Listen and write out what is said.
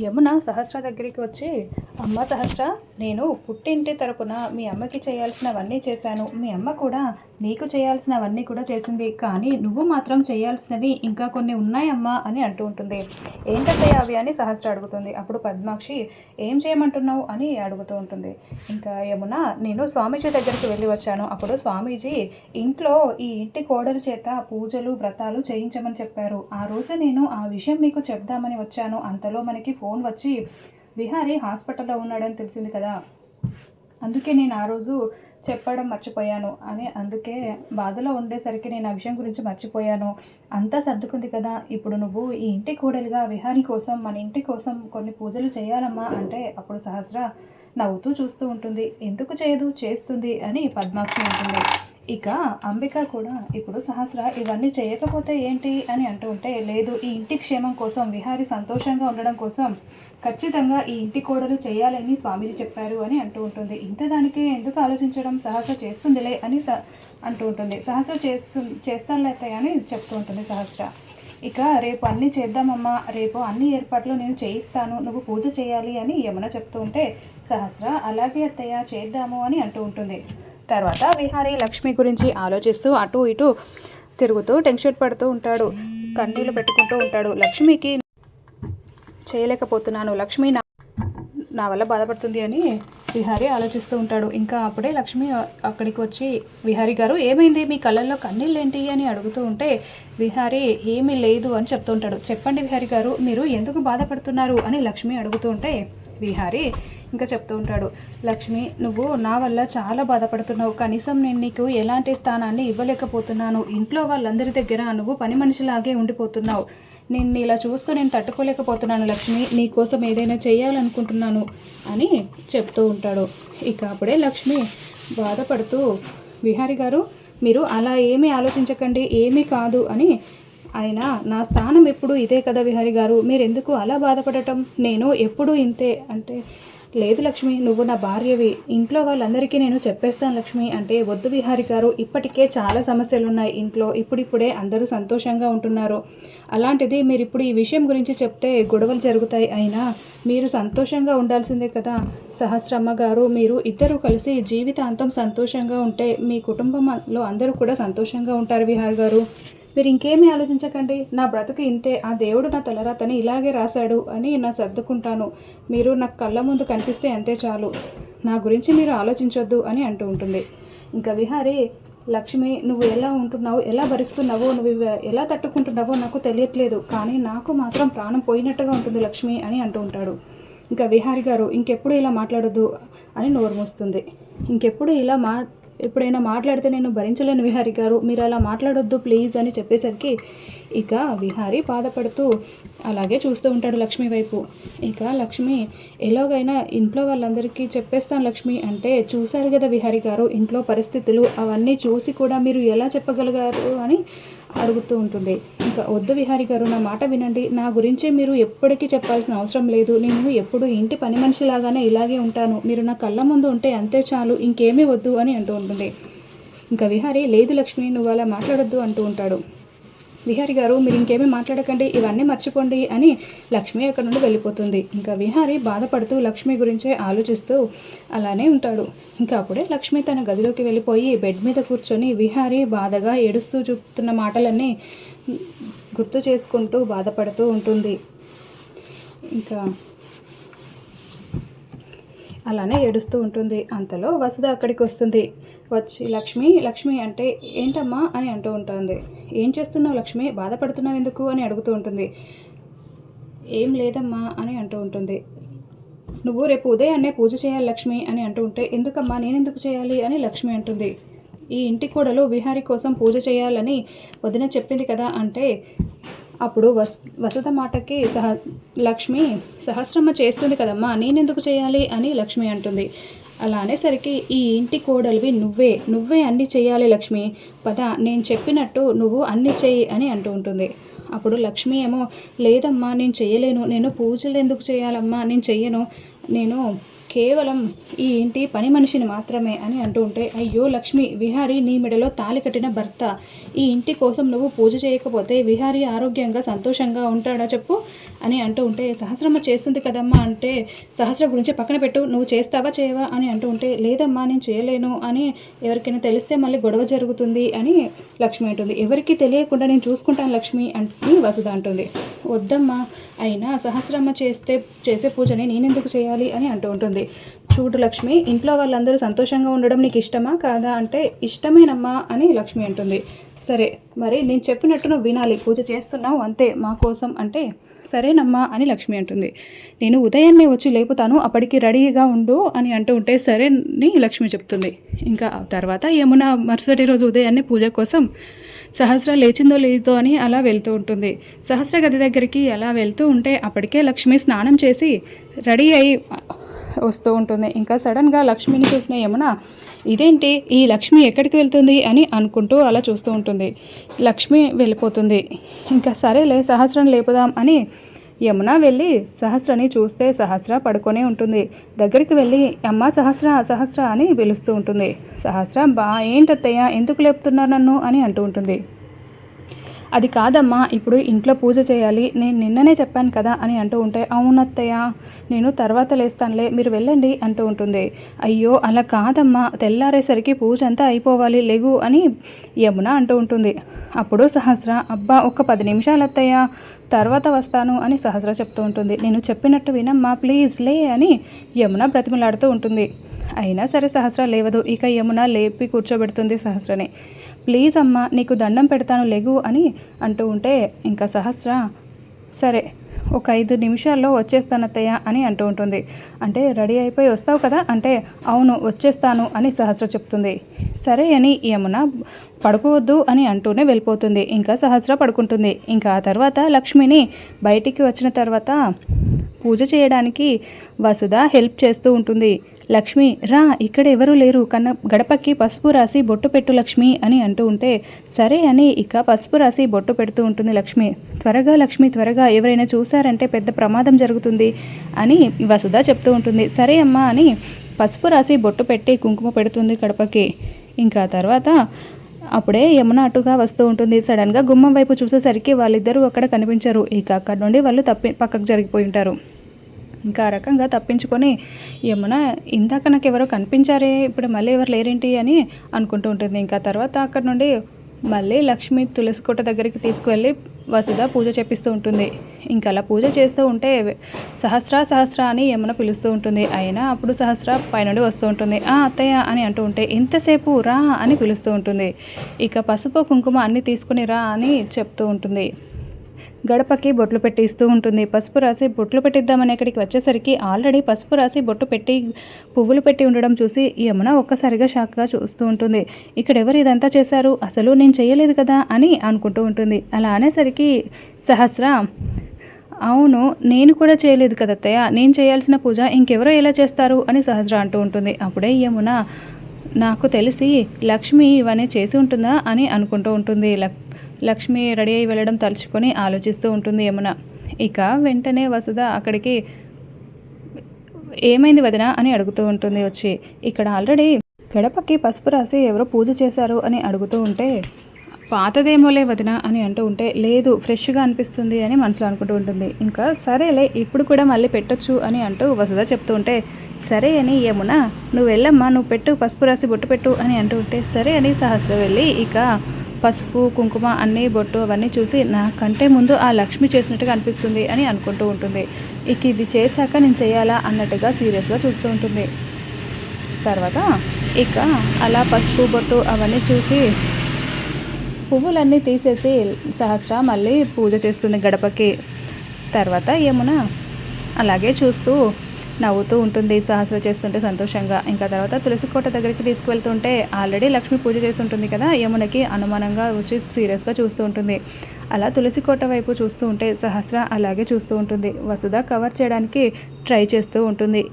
యమున సహస్ర దగ్గరికి వచ్చి, అమ్మ సహస్ర, నేను పుట్టింటి తరపున మీ అమ్మకి చేయాల్సినవన్నీ చేశాను. మీ అమ్మ కూడా నీకు చేయాల్సినవన్నీ కూడా చేసింది. కానీ నువ్వు మాత్రం చేయాల్సినవి ఇంకా కొన్ని ఉన్నాయమ్మా అని అంటూ ఉంటుంది. ఏంటంటే అవి అని సహస్ర అడుగుతుంది. అప్పుడు పద్మాక్షి, ఏం చేయమంటున్నావు అని అడుగుతూ ఉంటుంది. ఇంకా యమున, నేను స్వామీజీ దగ్గరికి వెళ్ళి వచ్చాను. అప్పుడు స్వామీజీ ఇంట్లో ఈ ఇంటి కోడలు చేత పూజలు వ్రతాలు చేయించమని చెప్పారు. ఆ రోజు నేను ఆ విషయం మీకు చెప్దామని వచ్చాను. అంతలో మనకి ఫోన్ వచ్చి విహారీ హాస్పిటల్లో ఉన్నాడని తెలిసింది కదా, అందుకే నేను ఆ రోజు చెప్పడం మర్చిపోయాను అని, అందుకే బాధలో ఉండేసరికి నేను ఆ విషయం గురించి మర్చిపోయాను. అంతా సర్దుకుంది కదా, ఇప్పుడు నువ్వు ఈ ఇంటి కోడలుగా విహారీ కోసం మన ఇంటి కోసం కొన్ని పూజలు చేయాలమ్మా అంటే, అప్పుడు సహస్ర నవ్వుతూ చూస్తూ ఉంటుంది. ఎందుకు చేయదు, చేస్తుంది అని పద్మాక్షి ఉంటుంది. ఇక అంబిక కూడా ఇప్పుడు సహస్ర ఇవన్నీ చేయకపోతే ఏంటి అని అంటూ ఉంటే, లేదు, ఈ ఇంటి క్షేమం కోసం, విహారీ సంతోషంగా ఉండడం కోసం ఖచ్చితంగా ఈ ఇంటి కోడలు చేయాలని స్వామీజీ చెప్పారు అని అంటూ ఉంటుంది. ఇంత దానికే ఎందుకు ఆలోచించడం, సహస్ర చేస్తుందిలే అని అంటూ ఉంటుంది. సహస్ర చేస్తానులే అని చెప్తూ ఉంటుంది సహస్ర. ఇక రేపు అన్నీ చేద్దామమ్మా, రేపు అన్ని ఏర్పాట్లు నేను చేయిస్తాను, నువ్వు పూజ చేయాలి అని యమున చెప్తూ ఉంటే, సహస్ర అలాగే అత్తయ్య చేద్దాము అని అంటూ ఉంటుంది. తర్వాత విహారీ లక్ష్మి గురించి ఆలోచిస్తూ అటు ఇటు తిరుగుతూ టెన్షన్ పడుతూ ఉంటాడు, కన్నీళ్ళు పెట్టుకుంటూ ఉంటాడు. లక్ష్మికి చేయలేకపోతున్నాను, లక్ష్మి నా వల్ల బాధపడుతుంది అని విహారీ ఆలోచిస్తూ ఉంటాడు. ఇంకా అప్పుడే లక్ష్మి అక్కడికి వచ్చి, విహారీ గారు ఏమైంది, మీ కళ్ళల్లో కన్నీళ్ళు ఏంటి అని అడుగుతూ ఉంటే, విహారీ ఏమీ లేదు అని చెప్తూ ఉంటాడు. చెప్పండి విహారీ గారు, మీరు ఎందుకు బాధపడుతున్నారు అని లక్ష్మి అడుగుతూ ఉంటే, విహారీ ఇంకా చెప్తూ ఉంటాడు, లక్ష్మి నువ్వు నా వల్ల చాలా బాధపడుతున్నావు, కనీసం నేను నీకు ఎలాంటి స్థానాన్ని ఇవ్వలేకపోతున్నాను, ఇంట్లో వాళ్ళందరి దగ్గర నువ్వు పని మనిషిలాగే ఉండిపోతున్నావు, నేను ఇలా చూస్తూ నేను తట్టుకోలేకపోతున్నాను లక్ష్మి, నీకోసం ఏదైనా చేయాలనుకుంటున్నాను అని చెప్తూ ఉంటాడు. ఇక అప్పుడే లక్ష్మి బాధపడుతూ, విహారీ గారు మీరు అలా ఏమీ ఆలోచించకండి, ఏమీ కాదు అని, అయినా నా స్థానం ఎప్పుడు ఇదే కదా విహారీ గారు, మీరు ఎందుకు అలా బాధపడటం, నేను ఎప్పుడూ ఇంతే అంటే, లేదు లక్ష్మి, నువ్వు నా భార్యవి, ఇంట్లో వాళ్ళందరికీ నేను చెప్పేస్తాను లక్ష్మి అంటే, వద్దు విహారీ గారు, ఇప్పటికే చాలా సమస్యలు ఉన్నాయి ఇంట్లో, ఇప్పుడిప్పుడే అందరూ సంతోషంగా ఉంటున్నారు, అలాంటిది మీరు ఇప్పుడు ఈ విషయం గురించి చెప్తే గొడవలు జరుగుతాయి, అయినా మీరు సంతోషంగా ఉండాల్సిందే కదా సహస్రమ్మ గారు, మీరు ఇద్దరు కలిసి జీవితాంతం సంతోషంగా ఉంటే మీ కుటుంబంలో అందరూ కూడా సంతోషంగా ఉంటారు విహారీ గారు, మీరు ఇంకేమీ ఆలోచించకండి, నా బ్రతుకు ఇంతే, ఆ దేవుడు నా తలరాతని ఇలాగే రాశాడు అని నా సర్దుకుంటాను, మీరు నాకు కళ్ళ ముందు కనిపిస్తే అంతే చాలు, నా గురించి మీరు ఆలోచించొద్దు అని అంటూ ఉంటుంది. ఇంకా విహారీ, లక్ష్మి నువ్వు ఎలా ఉంటున్నావు, ఎలా భరిస్తున్నావో, నువ్వు ఎలా తట్టుకుంటున్నావో నాకు తెలియట్లేదు, కానీ నాకు మాత్రం ప్రాణం పోయినట్టుగా ఉంటుంది లక్ష్మి అని అంటూ ఉంటాడు. ఇంకా విహారీ గారు ఇంకెప్పుడు ఇలా మాట్లాడొద్దు అని నోరు మూస్తుంది. ఇంకెప్పుడు ఇలా ఎప్పుడైనా మాట్లాడితే నేను భరించలేను విహారీ గారు, మీరు అలా మాట్లాడొద్దు ప్లీజ్ అని చెప్పేసరికి ఇక విహారీ బాధపడుతూ అలాగే చూస్తూ ఉంటాడు లక్ష్మి వైపు. ఇక లక్ష్మి ఎలాగైనా ఇంట్లో వాళ్ళందరికీ చెప్పేస్తాను లక్ష్మి అంటే, చూశారు కదా విహారీ గారు ఇంట్లో పరిస్థితులు, అవన్నీ చూసి కూడా మీరు ఎలా చెప్పగలిగారు అని అడుగుతూ ఉంటుంది. ఇంకా వద్దు విహారీ గారు, నా మాట వినండి, నా గురించి మీరు ఎప్పటికీ చెప్పాల్సిన అవసరం లేదు, నేను ఎప్పుడు ఇంటి పని మనిషిలాగానే ఇలాగే ఉంటాను, మీరు నా కళ్ళ ముందు ఉంటే అంతే చాలు, ఇంకేమీ వద్దు అని అంటూ ఉంటుంది. ఇంకా విహారీ, లేదు లక్ష్మి నువ్వు అలా మాట్లాడొద్దు అంటూ ఉంటాడు. విహారీ గారు మీరు ఇంకేమీ మాట్లాడకండి, ఇవన్నీ మర్చిపోండి అని లక్ష్మి అక్కడ నుండి వెళ్ళిపోతుంది. ఇంకా విహారీ బాధపడుతూ లక్ష్మి గురించే ఆలోచిస్తూ అలానే ఉంటాడు. ఇంకా అప్పుడే లక్ష్మి తన గదిలోకి వెళ్ళిపోయి బెడ్ మీద కూర్చొని విహారీ బాధగా ఏడుస్తూ చూపుతున్న మాటలన్నీ గుర్తు చేసుకుంటూ బాధపడుతూ ఉంటుంది. ఇంకా అలానే ఏడుస్తూ ఉంటుంది. అంతలో వసుధ అక్కడికి వస్తుంది. వచ్చి లక్ష్మి లక్ష్మి అంటే, ఏంటమ్మా అని అంటూ ఉంటుంది. ఏం చేస్తున్నావు లక్ష్మి, బాధపడుతున్నావు ఎందుకు అని అడుగుతూ ఉంటుంది. ఏం లేదమ్మా అని అంటూ ఉంటుంది. నువ్వు రేపు ఉదయాన్నే పూజ చేయాలి లక్ష్మి అని అంటూ ఉంటే, ఎందుకమ్మా నేనెందుకు చేయాలి అని లక్ష్మి అంటుంది. ఈ ఇంటి కోడలు విహారీ కోసం పూజ చేయాలని వదిన చెప్పింది కదా అంటే, అప్పుడు వసుధ మాటకి లక్ష్మి, సహస్రమ్మ చేస్తుంది కదమ్మా, నేనెందుకు చేయాలి అని లక్ష్మి అంటుంది. అలా అనేసరికి, ఈ ఇంటి కోడలివి నువ్వే అన్నీ చేయాలి లక్ష్మి, పద నేను చెప్పినట్టు నువ్వు అన్నీ చెయ్యి అని అంటూ ఉంటుంది. అప్పుడు లక్ష్మి ఏమో, లేదమ్మా నేను చేయలేను, నేను పూజలు ఎందుకు చేయాలమ్మా, నేను చెయ్యను, నేను కేవలం ఈ ఇంటి పని మనిషిని మాత్రమే అని అంటూ ఉంటే, అయ్యో లక్ష్మి, విహారీ నీ మెడలో తాళి కట్టిన భర్త, ఈ ఇంటి కోసం నువ్వు పూజ చేయకపోతే విహారీ ఆరోగ్యంగా సంతోషంగా ఉంటాడా చెప్పు అని అంటూ ఉంటే, సహస్రమ్మ చేస్తుంది కదమ్మా అంటే, సహస్ర గురించి పక్కన పెట్టు, నువ్వు చేస్తావా చేయవా అని అంటూ ఉంటే, లేదమ్మా నేను చేయలేను అని ఎవరికైనా తెలిస్తే మళ్ళీ గొడవ జరుగుతుంది అని లక్ష్మి అంటుంది. ఎవరికి తెలియకుండా నేను చూసుకుంటాను లక్ష్మి అని వసుధ అంటుంది. వద్దమ్మా, అయినా సహస్రమ్మ చేసే పూజని నేనెందుకు చేయాలి అని అంటూ ఉంటుంది. చూడు లక్ష్మి, ఇంట్లో వాళ్ళందరూ సంతోషంగా ఉండడం నీకు ఇష్టమా కాదా అంటే, ఇష్టమేనమ్మా అని లక్ష్మి అంటుంది. సరే మరి నేను చెప్పినట్టు నువ్వు వినాలి, పూజ చేస్తున్నావు అంతే మా కోసం అంటే, సరేనమ్మా అని లక్ష్మి అంటుంది. నేను ఉదయాన్నే వచ్చి లేపుతాను, అప్పటికి రెడీగా ఉండు అని అంటూ ఉంటే, సరే అని లక్ష్మి చెప్తుంది. ఇంకా తర్వాత యమున మరుసటి రోజు ఉదయాన్నే పూజ కోసం సహస్ర లేచిందో లేదో అని అలా వెళ్తూ ఉంటుంది. సహస్ర గది దగ్గరికి అలా వెళ్తూ ఉంటే అప్పటికే లక్ష్మి స్నానం చేసి రెడీ అయి వస్తూ ఉంటుంది. ఇంకా సడన్గా లక్ష్మిని చూసిన యమున, ఇదేంటి ఈ లక్ష్మి ఎక్కడికి వెళ్తుంది అని అనుకుంటూ అలా చూస్తూ ఉంటుంది. లక్ష్మి వెళ్ళిపోతుంది. ఇంకా సరేలే సహస్రని లేపుదాం అని యమున వెళ్ళి సహస్రని చూస్తే సహస్ర పడుకొనే ఉంటుంది. దగ్గరికి వెళ్ళి అమ్మ సహస్ర సహస్ర అని పిలుస్తూ ఉంటుంది. సహస్ర ఏంటత్తయ్య ఎందుకు లేపుతున్నారు నన్ను అని అంటూ ఉంటుంది. అది కాదమ్మా, ఇప్పుడు ఇంట్లో పూజ చేయాలి, నేను నిన్ననే చెప్పాను కదా అని అంటూ ఉంటే, అవునత్తయ్య నేను తర్వాత లేస్తానులే, మీరు వెళ్ళండి అంటూ ఉంటుంది. అయ్యో అలా కాదమ్మా, తెల్లారేసరికి పూజ అంతా అయిపోవాలి లెగు అని యమున అంటూ ఉంటుంది. అప్పుడు సహస్ర, అబ్బా ఒక 10 నిమిషాలు అత్తయ్య, తర్వాత వస్తాను అని సహస్ర చెప్తూ ఉంటుంది. నేను చెప్పినట్టు వినమ్మా ప్లీజ్ లే అని యమున బ్రతిమలాడుతూ ఉంటుంది. అయినా సరే సహస్ర లేవదు. ఇక యమున లేపి కూర్చోబెడుతుంది సహస్రని. ప్లీజ్ అమ్మ నీకు దండం పెడతాను లెగు అని అంటూ ఉంటే, ఇంకా సహస్ర సరే ఒక 5 నిమిషాల్లో వచ్చేస్తాను అత్తయ్య అని అంటూ ఉంటుంది. అంటే రెడీ అయిపోయి వస్తావు కదా అంటే, అవును వచ్చేస్తాను అని సహస్ర చెప్తుంది. సరే అని యమున పడుకోవద్దు అని అంటూనే వెళ్ళిపోతుంది. ఇంకా సహస్ర పడుకుంటుంది. ఇంకా ఆ తర్వాత లక్ష్మిని బయటికి వచ్చిన తర్వాత పూజ చేయడానికి వసుధ హెల్ప్ చేస్తూ ఉంటుంది. లక్ష్మి రా, ఇక్కడ ఎవరూ లేరు, గడపకి పసుపు రాసి బొట్టు పెట్టు లక్ష్మి అని అంటూ ఉంటే, సరే అని ఇక పసుపు రాసి బొట్టు పెడుతూ ఉంటుంది లక్ష్మి. త్వరగా లక్ష్మి త్వరగా, ఎవరైనా చూసారంటే పెద్ద ప్రమాదం జరుగుతుంది అని వసుధ చెప్తూ ఉంటుంది. సరే అమ్మా అని పసుపు రాసి బొట్టు పెట్టి కుంకుమ పెడుతుంది గడపకి. ఇంకా తర్వాత అప్పుడే యమున అటుగా వస్తూ ఉంటుంది. సడన్గా గుమ్మం వైపు చూసేసరికి వాళ్ళిద్దరూ అక్కడ కనిపించరు. ఇక అక్కడ నుండి వాళ్ళు పక్కకు జరిగిపోయి ఉంటారు. ఇంకా ఆ రకంగా తప్పించుకొని యమున, ఇందాక నాకు ఎవరో కనిపించారే, ఇప్పుడు మళ్ళీ ఎవరు లేరేంటి అని అనుకుంటూ ఉంటుంది. ఇంకా తర్వాత అక్కడ నుండి మళ్ళీ లక్ష్మి తులసి కోట దగ్గరికి తీసుకువెళ్ళి వసుధ పూజ చేపిస్తూ ఉంటుంది. ఇంకా అలా పూజ చేస్తూ ఉంటే సహస్ర సహస్ర అని యమున పిలుస్తూ ఉంటుంది. అయినా అప్పుడు సహస్ర పైనుండి వస్తూ ఉంటుంది. అత్తయ్య అని అంటూ ఉంటే, ఎంతసేపు రా అని పిలుస్తూ ఉంటుంది. ఇక పసుపు కుంకుమ అన్నీ తీసుకుని రా అని చెప్తూ ఉంటుంది. గడపకి బొట్లు పెట్టిస్తూ ఉంటుంది. పసుపు రాసి బొట్లు పెట్టిద్దామని ఇక్కడికి వచ్చేసరికి ఆల్రెడీ పసుపు రాసి బొట్టు పెట్టి పువ్వులు పెట్టి ఉండడం చూసి యమున ఒక్కసారిగా షాక్గా చూస్తూ ఉంటుంది. ఇక్కడ ఎవరు ఇదంతా చేశారు, అసలు నేను చేయలేదు కదా అని అనుకుంటూ ఉంటుంది. అలా అనేసరికి సహస్ర, అవును నేను కూడా చేయలేదు కదా అత్తయ్య, నేను చేయాల్సిన పూజ ఇంకెవరో ఎలా చేస్తారు అని సహస్ర అంటూ ఉంటుంది. అప్పుడే యమున, నాకు తెలిసి లక్ష్మి ఇవన్నీ చేసి ఉంటుందా అని అనుకుంటూ ఉంటుంది. లక్ష్మి రెడీ అయ్యి వెళ్ళడం తలుచుకొని ఆలోచిస్తూ ఉంటుంది యమున. ఇక వెంటనే వసుధ అక్కడికి, ఏమైంది వదిన అని అడుగుతూ ఉంటుంది వచ్చి. ఇక్కడ ఆల్రెడీ గడపకి పసుపు రాసి ఎవరో పూజ చేశారు అని అడుగుతూ ఉంటే, పాతదేమోలే వదిన అని అంటూ ఉంటే, లేదు ఫ్రెష్గా అనిపిస్తుంది అని మనసులో అనుకుంటూ ఉంటుంది. ఇంకా సరేలే ఇప్పుడు కూడా మళ్ళీ పెట్టొచ్చు అని అంటూ వసుధ చెప్తూ ఉంటే, సరే అని యమున, నువ్వు వెళ్ళమ్మా, నువ్వు పెట్టు పసుపు రాసి బొట్టు పెట్టు అని అంటూ ఉంటే, సరే అని సహస్ర వెళ్ళి ఇక పసుపు కుంకుమ అన్నీ బొట్టు అవన్నీ చూసి, నాకంటే ముందు ఆ లక్ష్మి చేసినట్టుగా అనిపిస్తుంది అని అనుకుంటూ ఉంటుంది. ఇక ఇది చేశాక నేను చేయాలా అన్నట్టుగా సీరియస్గా చూస్తూ ఉంటుంది. తర్వాత ఇక అలా పసుపు బొట్టు అవన్నీ చూసి పువ్వులన్నీ తీసేసి సహస్ర మళ్ళీ పూజ చేస్తుంది గడపకి. తర్వాత యమున అలాగే చూస్తూ నవ్వుతూ ఉంటుంది సహస్ర చేస్తుంటే సంతోషంగా. ఇంకా తర్వాత తులసి కోట దగ్గరికి తీసుకువెళ్తుంటే ఆల్రెడీ లక్ష్మి పూజ చేసి ఉంటుంది కదా, యమునకి అనుమానంగా వచ్చి సీరియస్గా చూస్తూ ఉంటుంది. అలా తులసి కోట వైపు చూస్తూ ఉంటే సహస్ర అలాగే చూస్తూ ఉంటుంది. వసుధ కవర్ చేయడానికి ట్రై చేస్తూ ఉంటుంది.